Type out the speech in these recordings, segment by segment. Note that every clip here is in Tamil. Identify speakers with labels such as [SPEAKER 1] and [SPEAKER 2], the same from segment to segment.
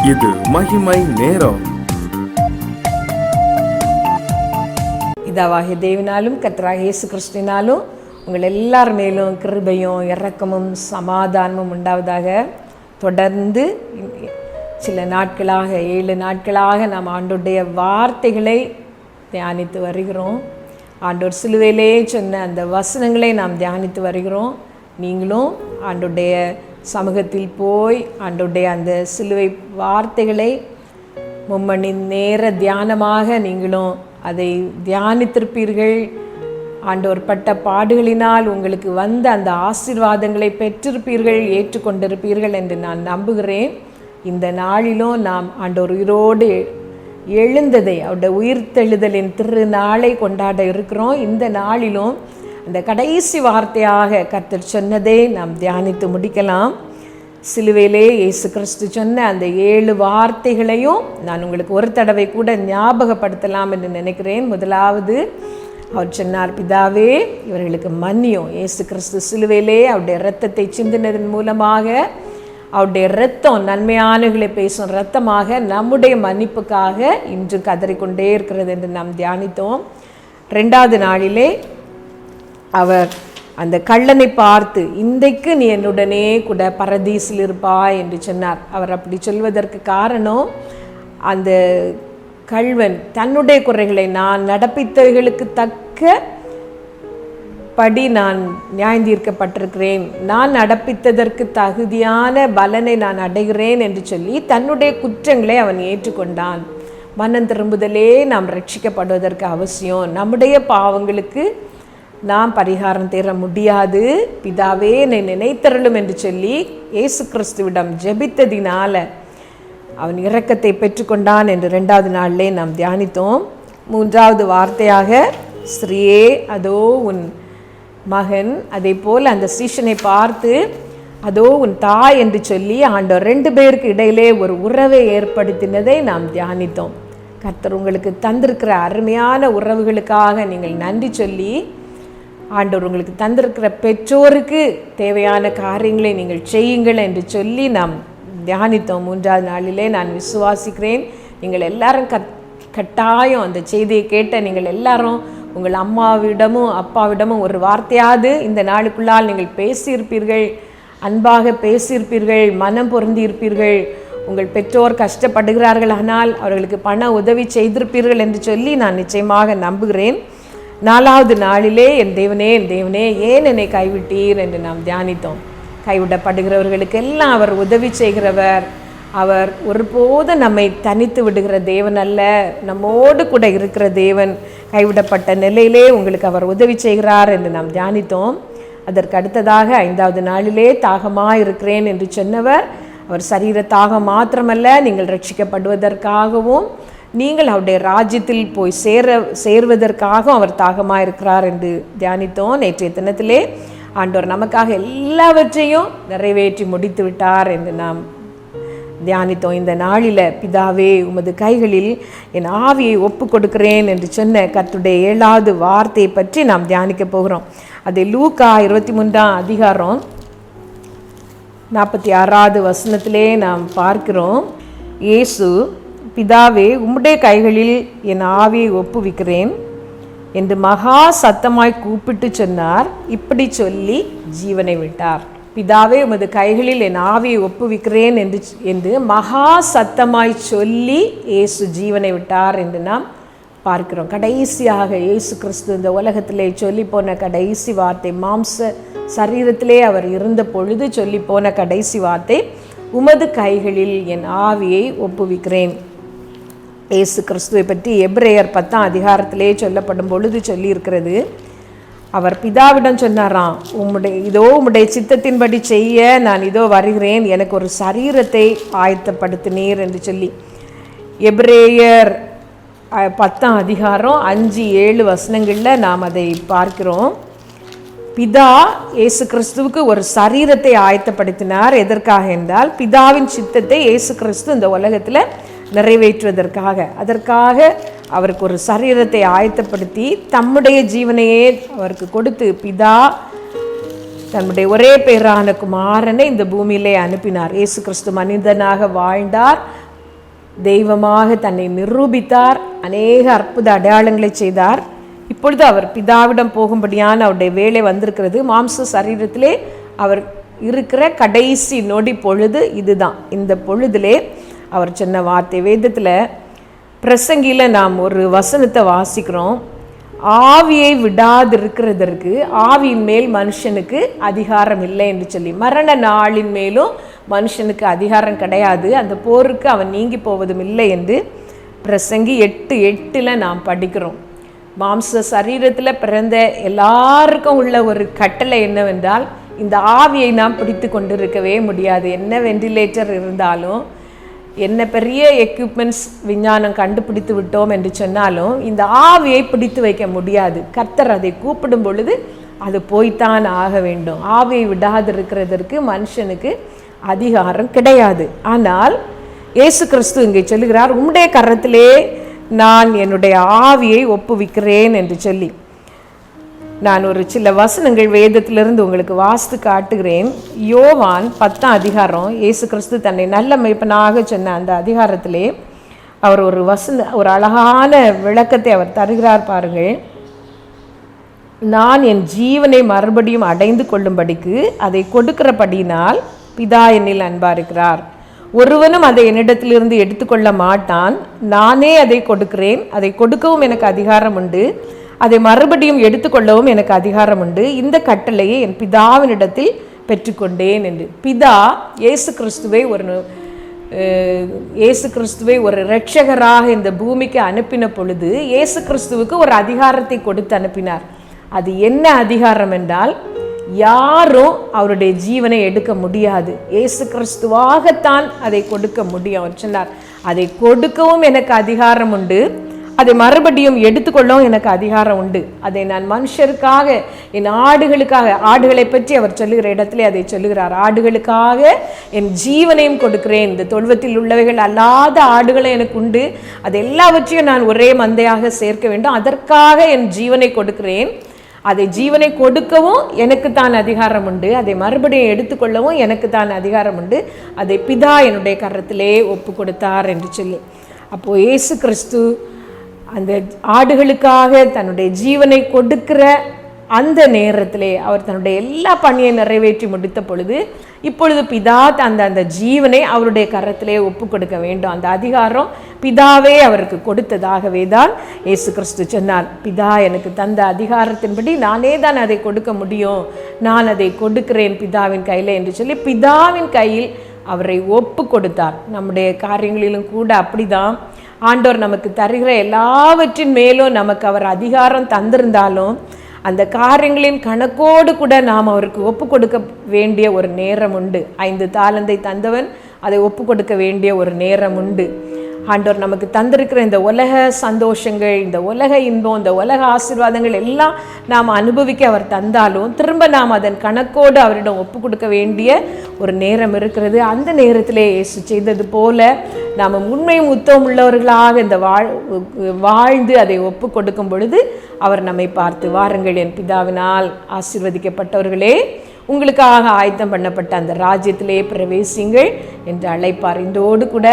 [SPEAKER 1] இது மகிமை நேரம்.
[SPEAKER 2] பிதாவாகிய தேவனாலும் கர்த்தராகிய இயேசு கிறிஸ்துவினாலும் உங்கள் எல்லார் மேலும் கிருபையும் இரக்கமும் சமாதானமும் உண்டாவதாக. தொடர்ந்து சில நாட்களாக 7 நாட்களாக நாம் ஆண்டோருடைய வார்த்தைகளை தியானித்து வருகிறோம். ஆண்டோர் சிலுவையிலே சொன்ன அந்த வசனங்களை நாம் தியானித்து வருகிறோம். நீங்களும் ஆண்டோருடைய சமூகத்தில் போய் ஆண்டோருடைய அந்த சிலுவை வார்த்தைகளை மும்மணி நேர தியானமாக நீங்களும் அதை தியானித்திருப்பீர்கள். ஆண்டவர் பட்ட பாடுகளினால் உங்களுக்கு வந்த அந்த ஆசீர்வாதங்களை பெற்றிருப்பீர்கள், ஏற்றுக்கொண்டிருப்பீர்கள் என்று நான் நம்புகிறேன். இந்த நாளிலும் நாம் ஆண்டவர் உயிரோடு எழுந்ததை, அவருடைய உயிர்த்தெழுதலின் திருநாளை கொண்டாட இருக்கிறோம். இந்த நாளிலும் அந்த கடைசி வார்த்தையாக கர்த்தர் சொன்னதை நாம் தியானித்து முடிக்கலாம். சிலுவையிலே இயேசு கிறிஸ்து சொன்ன அந்த 7 வார்த்தைகளையும் நான் உங்களுக்கு ஒரு தடவை கூட ஞாபகப்படுத்தலாம் என்று நினைக்கிறேன். முதலாவது அவர் சொன்னார், பிதாவே இவர்களுக்கு மன்னியும். இயேசு கிறிஸ்து சிலுவையிலே அவருடைய இரத்தத்தை சிந்தினதன் மூலமாக, அவருடைய இரத்தம் நன்மையானகளை பேசும் இரத்தமாக நம்முடைய மன்னிப்புக்காக இன்று கதறிக்கொண்டே இருக்கிறது என்று நாம் தியானித்தோம். 2வது நாளிலே அவர் அந்த கள்ளனை பார்த்து, இன்றைக்கு நீ என்னுடனே கூட பரதீசில் இருப்பாய் என்று சொன்னார். அவர் அப்படி சொல்வதற்கு காரணம், அந்த கள்வன் தன்னுடைய குறைகளை, நான் நடப்பித்தவைகளுக்கு தக்க படி நான் நியாயந்தீர்க்கப்பட்டிருக்கிறேன், நான் நடப்பித்ததற்கு தகுதியான பலனை நான் அடைகிறேன் என்று சொல்லி தன்னுடைய குற்றங்களை அவன் ஏற்றுக்கொண்டான். மனம் திரும்புதலே நாம் ரட்சிக்கப்படுவதற்கு அவசியம். நம்முடைய பாவங்களுக்கு நாம் பரிகாரம் தேர முடியாது. பிதாவே என்னை நினைத்தருளும் என்று சொல்லி இயேசு கிறிஸ்துவிடம் ஜெபித்ததினால அவன் இரக்கத்தை பெற்றுக்கொண்டான் என்று 2வது நாளிலே நாம் தியானித்தோம். 3வது வார்த்தையாக, ஸ்ரீயே அதோ உன் மகன். அதே போல் அந்த சீஷனை பார்த்து அதோ உன் தாய் என்று சொல்லி ஆண்டவர் 2 பேருக்கு இடையிலே ஒரு உறவை ஏற்படுத்தினதை நாம் தியானித்தோம். கர்த்தர் உங்களுக்கு தந்திருக்கிற அருமையான உறவுகளுக்காக நீங்கள் நன்றி சொல்லி, ஆண்டவர் உங்களுக்கு தந்திருக்கிற பெற்றோருக்கு தேவையான காரியங்களை நீங்கள் செய்யுங்கள் என்று சொல்லி நாம் தியானித்தோம். 3வது நாளிலே நான் விசுவாசிக்கிறேன் நீங்கள் எல்லாரும் கட்டாயம் அந்த செய்தியை கேட்ட நீங்கள் எல்லாரும் உங்கள் அம்மாவிடமும் அப்பாவிடமும் ஒரு வார்த்தையாவது இந்த நாளுக்குள்ளால் நீங்கள் பேசியிருப்பீர்கள், அன்பாக பேசியிருப்பீர்கள், மனம் பொருந்தியிருப்பீர்கள். உங்கள் பெற்றோர் கஷ்டப்படுகிறார்கள், ஆனால் அவர்களுக்கு பண உதவி செய்திருப்பீர்கள் என்று சொல்லி நான் நிச்சயமாக நம்புகிறேன். 4வது நாளிலே என் தேவனே ஏன் என்னை கைவிட்டீர் என்று நாம் தியானித்தோம். கைவிடப்படுகிறவர்களுக்கு எல்லாம் அவர் உதவி செய்கிறவர். அவர் ஒருபோதும் நம்மை தனித்து விடுகிற தேவன் அல்ல, நம்மோடு கூட இருக்கிற தேவன். கைவிடப்பட்ட நிலையிலே உங்களுக்கு அவர் உதவி செய்கிறார் என்று நாம் தியானித்தோம். அதற்கு அடுத்ததாக 5வது நாளிலே தாகமாக இருக்கிறேன் என்று சொன்னவர், அவர் சரீர தாகம் மாத்திரமல்ல, நீங்கள் ரட்சிக்கப்படுவதற்காகவும் நீங்கள் அவருடைய ராஜ்யத்தில் போய் சேர்வதற்காகவும் அவர் தாகமாக இருக்கிறார் என்று தியானித்தோம். நேற்றைய தினத்திலே ஆண்டவர் நமக்காக எல்லாவற்றையும் நிறைவேற்றி முடித்து விட்டார் என்று நாம் தியானித்தோம். இந்த நாளில் பிதாவே உமது கைகளில் என் ஆவியை ஒப்பு கொடுக்கிறேன் என்று சொன்ன கர்த்தருடைய 7வது வார்த்தையை பற்றி நாம் தியானிக்க போகிறோம். அது லூக்கா 23ஆம் அதிகாரம் 46வது வசனத்திலே நாம் பார்க்கிறோம். இயேசு, பிதாவே உம்முடைய கைகளில் என் ஆவியை ஒப்புவிக்கிறேன் என்று மகா சத்தமாய் கூப்பிட்டு சொன்னார். இப்படி சொல்லி ஜீவனை விட்டார். பிதாவே உமது கைகளில் என் ஆவியை ஒப்புவிக்கிறேன் என்று மகா சத்தமாய் சொல்லி இயேசு ஜீவனை விட்டார் என்று நாம் பார்க்கிறோம். கடைசியாக இயேசு கிறிஸ்து இந்த உலகத்திலே சொல்லி போன கடைசி வார்த்தை, மாம்ச சரீரத்திலே அவர் இருந்த பொழுது சொல்லி போன கடைசி வார்த்தை, உமது கைகளில் என் ஆவியை ஒப்புவிக்கிறேன். இயேசு கிறிஸ்துவை பற்றி எபிரேயர் 10ஆம் அதிகாரத்திலே சொல்லப்படும் பொழுது சொல்லியிருக்கிறது, அவர் பிதாவிடம் சொன்னாராம், உம்முடைய சித்தத்தின்படி செய்ய நான் இதோ வருகிறேன், எனக்கு ஒரு சரீரத்தை ஆயத்தப்படுத்தினீர் என்று சொல்லி. எபிரேயர் 10ஆம் அதிகாரம் 5-7 வசனங்களில் நாம் அதை பார்க்கிறோம். பிதா இயேசு கிறிஸ்துவுக்கு ஒரு சரீரத்தை ஆயத்தப்படுத்தினார். எதற்காக என்றால், பிதாவின் சித்தத்தை இயேசு கிறிஸ்து இந்த உலகத்தில் நிறைவேற்றுவதற்காக. அதற்காக அவருக்கு ஒரு சரீரத்தை ஆயத்தப்படுத்தி தம்முடைய ஜீவனையே அவருக்கு கொடுத்து, பிதா தன்னுடைய ஒரே பேரான குமாரனை இந்த பூமியிலே அனுப்பினார். இயேசு கிறிஸ்து மனிதனாக வாழ்ந்தார், தெய்வமாக தன்னை நிரூபித்தார். அநேக அற்புத அடையாளங்களை செய்தார். இப்பொழுது அவர் பிதாவிடம் போகும்படியான அவருடைய வேலை வந்திருக்கிறது. மாம்ச சரீரத்திலே அவர் இருக்கிற கடைசி நொடி பொழுது இதுதான். இந்த பொழுதிலே அவர் சொன்ன வார்த்தை வேதத்தில் பிரசங்கியில் நாம் ஒரு வசனத்தை வாசிக்கிறோம். ஆவியை விடாதிருக்கிறதற்கு ஆவியின் மேல் மனுஷனுக்கு அதிகாரம் இல்லை என்று சொல்லி, மரண நாளின் மேலும் மனுஷனுக்கு அதிகாரம் கிடையாது, அந்த போருக்கு அவன் நீங்கி போவதும் இல்லை என்று பிரசங்கி 8:8 நாம் படிக்கிறோம். மாம்ச சரீரத்தில் பிறந்த எல்லாருக்கும் உள்ள ஒரு கட்டளை என்னவென்றால், இந்த ஆவியை நாம் பிடித்து கொண்டிருக்கவே முடியாது. என்ன வெண்டிலேட்டர் இருந்தாலும், என்ன பெரிய எக்யூப்மெண்ட்ஸ் விஞ்ஞானம் கண்டுபிடித்து விட்டோம் என்று சொன்னாலும் இந்த ஆவியை பிடித்து வைக்க முடியாது. கர்த்தர் அதை கூப்பிடும் பொழுது அது போய்த்தான் ஆக வேண்டும். ஆவியை விடாதிருக்கிறதற்கு மனுஷனுக்கு அதிகாரம் கிடையாது. ஆனால் இயேசு கிறிஸ்து இங்கே சொல்லுகிறார், உம்முடைய கரத்திலே நான் என்னுடைய ஆவியை ஒப்புவிக்கிறேன் என்று சொல்லி. நான் ஒரு சில வசனங்கள் வேதத்திலிருந்து உங்களுக்கு வாசித்து காட்டுகிறேன். யோவான் 10ஆம் அதிகாரம், இயேசு கிறிஸ்து தன்னை நல்ல மேய்ப்பனாக சொன்ன அந்த அதிகாரத்திலே அவர் ஒரு அழகான விளக்கத்தை அவர் தருகிறார் பாருங்கள். நான் என் ஜீவனை மறுபடியும் அடைந்து கொள்ளும்படிக்கு அதை கொடுக்கிறபடினால் பிதா என்னில் அன்பா இருக்கிறார். ஒருவனும் அதை என்னிடத்திலிருந்து எடுத்துக்கொள்ள மாட்டான். நானே அதை கொடுக்கிறேன். அதை கொடுக்கவும் எனக்கு அதிகாரம் உண்டு. அதை மறுபடியும் எடுத்துக்கொள்ளவும் எனக்கு அதிகாரம் உண்டு. இந்த கட்டளையை என் பிதாவினிடத்தில் பெற்றுக்கொண்டேன் என்று. பிதா இயேசு கிறிஸ்துவை ஒரு இரட்சகராக இந்த பூமிக்கு அனுப்பின பொழுது இயேசு கிறிஸ்துவுக்கு ஒரு அதிகாரத்தை கொடுத்து அனுப்பினார். அது என்ன அதிகாரம் என்றால், யாரும் அவருடைய ஜீவனை எடுக்க முடியாது. இயேசு கிறிஸ்துவாகத்தான் அதை கொடுக்க முடியும். அவர் சொன்னார், அதை கொடுக்கவும் எனக்கு அதிகாரம் உண்டு, அதை மறுபடியும் எடுத்துக்கொள்ளவும் எனக்கு அதிகாரம் உண்டு. அதை நான் மனுஷருக்காக, என் ஆடுகளுக்காக, ஆடுகளை பற்றி அவர் சொல்லுகிற இடத்துல அதை சொல்லுகிறார், ஆடுகளுக்காக என் ஜீவனையும் கொடுக்கிறேன். இந்த தொழுவத்தில் உள்ளவைகள் அல்லாத ஆடுகளை எனக்கு உண்டு, அது எல்லாவற்றையும் நான் ஒரே மந்தையாக சேர்க்க வேண்டும். அதற்காக என் ஜீவனை கொடுக்கிறேன். அதை ஜீவனை கொடுக்கவும் எனக்கு தான் அதிகாரம் உண்டு, அதை மறுபடியும் எடுத்துக்கொள்ளவும் எனக்கு தான் அதிகாரம் உண்டு. அதை பிதா என்னுடைய கரத்திலே ஒப்பு கொடுத்தார் என்று சொல்லி. அப்போது இயேசு கிறிஸ்து அந்த ஆடுகளுக்காக தன்னுடைய ஜீவனை கொடுக்கிற அந்த நேரத்திலே அவர் தன்னுடைய எல்லா பணியை நிறைவேற்றி முடித்த பொழுது, இப்பொழுது பிதா அந்த ஜீவனை அவருடைய கரத்திலே ஒப்பு கொடுக்க வேண்டும். அந்த அதிகாரம் பிதாவே அவருக்கு கொடுத்ததாகவே தான் இயேசு கிறிஸ்து சொன்னார், பிதா எனக்கு தந்த அதிகாரத்தின்படி நானே தான் அதை கொடுக்க முடியும், நான் அதை கொடுக்கிறேன் பிதாவின் கையில் என்று சொல்லி பிதாவின் கையில் அவரை ஒப்பு கொடுத்தார். நம்முடைய காரியங்களிலும் கூட அப்படிதான். ஆண்டவர் நமக்கு தருகிற எல்லாவற்றின் மேலும் நமக்கு அவர் அதிகாரம் தந்திருந்தாலும் அந்த காரியங்களின் கணக்கோடு கூட நாம் அவருக்கு ஒப்பு கொடுக்க வேண்டிய ஒரு நேரம் உண்டு. 5 தாலந்தை தந்தவன் அதை ஒப்பு கொடுக்க வேண்டிய ஒரு நேரம் உண்டு. ஆண்டவர் நமக்கு தந்திருக்கிற இந்த உலக சந்தோஷங்கள், இந்த உலக இன்பம், இந்த உலக ஆசீர்வாதங்கள் எல்லாம் நாம் அனுபவிக்க அவர் தந்தாலும் திரும்ப நாம் அதன் கணக்கோடு அவரிடம் ஒப்பு கொடுக்க வேண்டிய ஒரு நேரம் இருக்கிறது. அந்த நேரத்திலே இயேசு செய்தது போல நாம் உண்மையும் உத்தமம் உள்ளவர்களாக இந்த வாழ்ந்து அதை ஒப்பு கொடுக்கும் பொழுது அவர் நம்மை பார்த்து, வாருங்கள் என் பிதாவினால் ஆசீர்வதிக்கப்பட்டவர்களே, உங்களுக்காக ஆயத்தம் பண்ணப்பட்ட அந்த ராஜ்யத்திலே பிரவேசிங்கள் என்று அழைப்பார். இதோடு கூட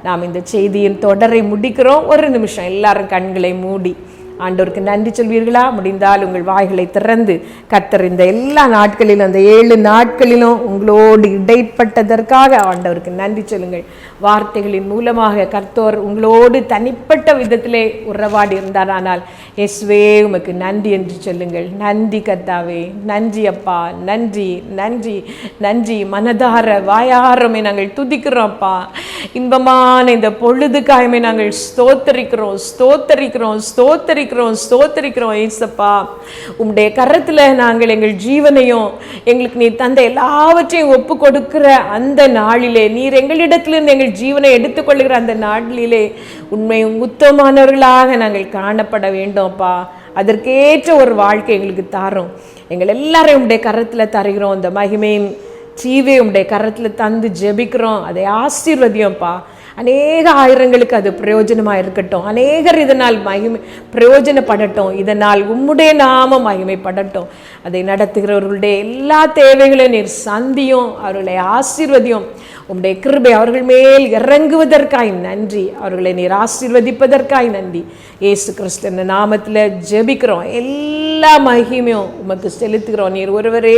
[SPEAKER 2] நாம் இந்த செய்தியின் தொடரை முடிக்கிறோம். ஒரு நிமிஷம் எல்லாரும் கண்களை மூடி ஆண்டவருக்கு நன்றி சொல்வீர்களா? முடிந்தால் உங்கள் வாய்களை திறந்து கர்த்தர் இந்த எல்லா நாட்களிலும், அந்த 7 நாட்களிலும் உங்களோடு இடைப்பட்டதற்காக ஆண்டவருக்கு நன்றி சொல்லுங்கள். வார்த்தைகளின் மூலமாக கர்த்தர் உங்களோடு தனிப்பட்ட விதத்திலே உறவாடி இருந்தார். ஆனால் இயேசுவே உமக்கு நன்றி என்று சொல்லுங்கள். நன்றி கர்த்தாவே, நன்றி அப்பா, நன்றி நன்றி நன்றி. மனதார வாயாரமே நாங்கள் துதிக்கிறோம் அப்பா. இன்பமான இந்த பொழுதுக்காயமே நாங்கள் ஸ்தோத்தரிக்கிறோம் ஸ்தோத்தரிக்கிறோம் ஸ்தோத்தரிக்கிறோம் ஸ்தோத்தரிக்கிறோம். ஏசப்பா, உம்முடைய கரத்தில் நாங்கள் எங்கள் ஜீவனையும் எங்களுக்கு நீர் தந்த எல்லாவற்றையும் ஒப்பு கொடுக்கிற அந்த நாளிலே, நீர் எங்களிடத்திலிருந்து எங்கள் ஜீவனை எடுத்துக்கொள்ளுகிற அந்த நாளிலே உண்மையும் உத்தமமானவர்களாக நாங்கள் காணப்பட வேண்டும்ப்பா. அதற்கேற்ற ஒரு வாழ்க்கை எங்களுக்கு தாரும். எங்கள் எல்லாரையும் உம்முடைய கரத்தில் தருகிறோம். இந்த மகிமையின் சீவே உம்முடைய கரத்தில் தந்து ஜெபிக்கிறோம். அதை ஆசீர்வதியோம்ப்பா. அநேக ஆயிரங்களுக்கு அது பிரயோஜனமாக இருக்கட்டும். அநேகர் இதனால் பிரயோஜனப்படட்டும். இதனால் உம்முடைய நாமம் மகிமைப்படட்டும். அதை நடத்துகிறவர்களுடைய எல்லா தேவைகளையும் நீர் சந்தியும், அவர்களை ஆசீர்வதியும். உம்முடைய கிருபை அவர்கள் மேல் இறங்குவதற்காய் நன்றி. அவர்களை நீர் ஆசீர்வதிப்பதற்காய் நன்றி. இயேசு கிறிஸ்து நாமத்தில் ஜெபிக்கிறோம். எல்லா மகிமையும் உமக்கு செலுத்துகிறோம். நீர் ஒருவரே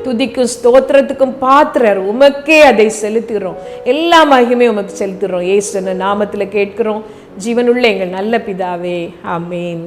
[SPEAKER 2] துதிக்கும் ஸ்தோத்திரத்துக்கும் பாத்திரர். உமக்கே அதை செலுத்துகிறோம். எல்லா மகிமையும் உமக்கு செலுத்துகிறோம். இயேசு நாமத்தில் கேட்கிறோம் ஜீவனுள்ள எங்கள் நல்ல பிதாவே, ஆமேன்.